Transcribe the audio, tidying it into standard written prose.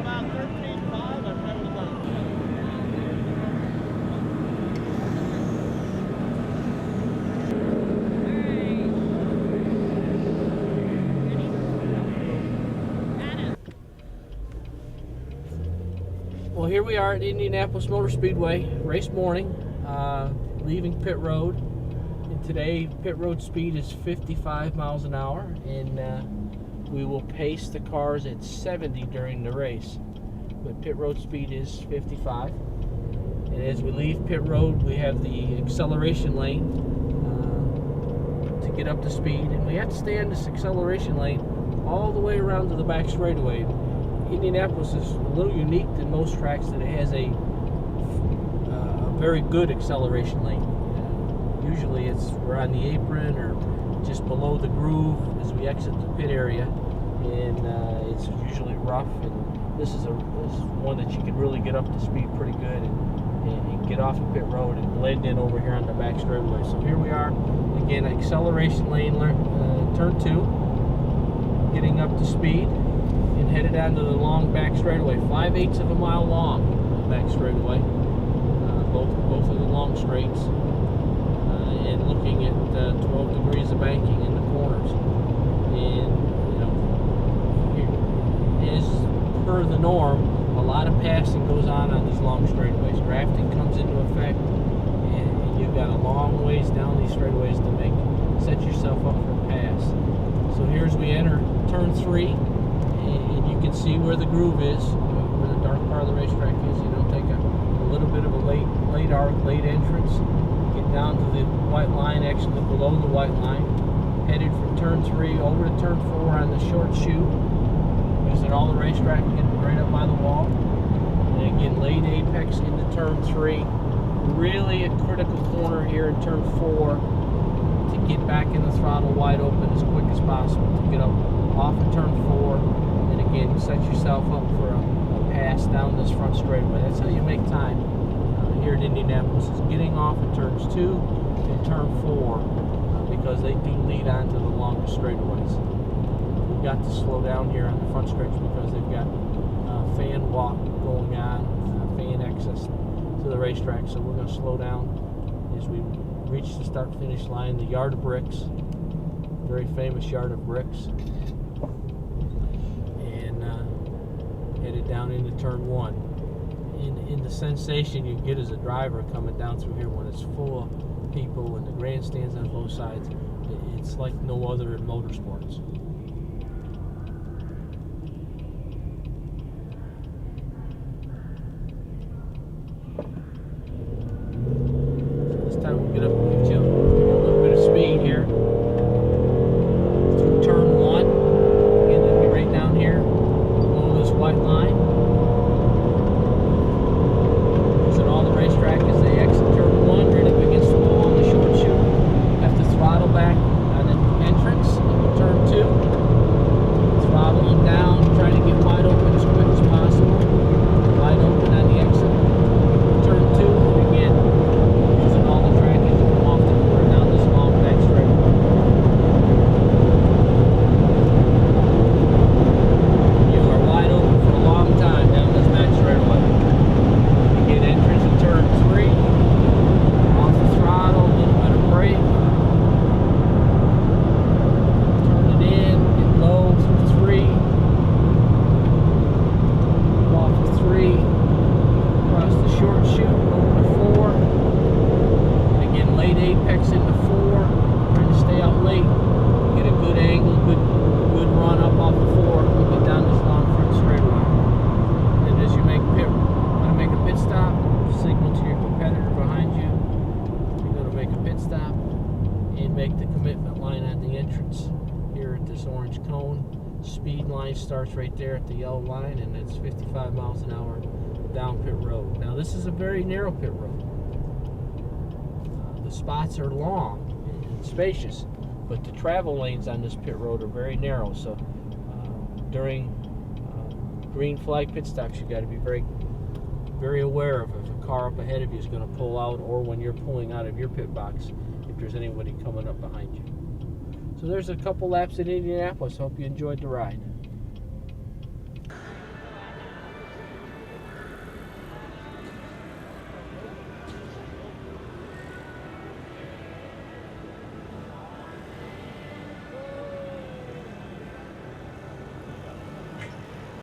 about 13.5. I've had it about. Well, here we are at Indianapolis Motor Speedway, race morning, leaving pit road. And today, pit road speed is 55 miles an hour, and we will pace the cars at 70 during the race. But pit road speed is 55. And as we leave pit road, we have the acceleration lane to get up to speed. And we have to stay on this acceleration lane all the way around to the back straightaway. Indianapolis is a little unique than most tracks that it has a very good acceleration lane. Usually we're on the apron or just below the groove as we exit the pit area, and it's usually rough. And this is one that you can really get up to speed pretty good and get off of pit road and blend in over here on the back straightaway. So here we are again, acceleration lane, turn 2, getting up to speed. And headed on to the long back straightaway, 5/8 of a mile long back straightaway, both of the long straights, and looking at 12 degrees of banking in the corners. And as per the norm, a lot of passing goes on these long straightaways. Drafting comes into effect, and you've got a long ways down these straightaways to set yourself up for a pass. So here's we enter turn 3. And you can see where the groove is, where the dark part of the racetrack is. Take a little bit of a late arc, late entrance, get down to the white line, actually below the white line, headed from turn 3 over to turn 4 on the short chute, using all the racetrack, getting right up by the wall. And again, late apex into turn 3. Really a critical corner here in turn 4 to get back in the throttle wide open as quick as possible, to get up off of turn 4. And again, set yourself up for a pass down this front straightaway. That's how you make time here at Indianapolis, is getting off at turns 2 and turn 4, because they do lead on to the longest straightaways. We've got to slow down here on the front stretch because they've got fan walk going on, fan access to the racetrack. So we're going to slow down as we reach the start-finish line, the Yard of Bricks, very famous Yard of Bricks. Headed down into turn 1. In the sensation you get as a driver coming down through here when it's full of people and the grandstands on both sides, it's like no other in motorsports. So this time we'll get up and get you a little bit of speed here through turn 1. Again, it'll be right down here white line. Using all the racetrack as they exit turn 1, right up against the wall on the short chute. Have to throttle back on the entrance into turn 2. Throttling down, trying to get wide open as quick as possible. Wide open on the exit. Turn 2, and again, using all the track as you come off the corner down this long back straightaway. Time down this back straightaway. You get entrance in turn 3, off the throttle, a little bit of brake, turn it in, get low through 3, off of 3, across the short chute, over to 4, and again late apex into 4, trying to stay out late, get a good angle, good run up off of 4, and get down this long front straightaway. As you want to make a pit stop, signal to your competitor behind you. You're going to make a pit stop and make the commitment line at the entrance here at this orange cone. Speed line starts right there at the yellow line, and it's 55 miles an hour down pit road. Now this is a very narrow pit road. The spots are long and spacious, but the travel lanes on this pit road are very narrow. So during green flag pit stops, you got to be very aware of if a car up ahead of you is going to pull out, or when you're pulling out of your pit box, if there's anybody coming up behind you. So there's a couple laps at Indianapolis. Hope you enjoyed the ride.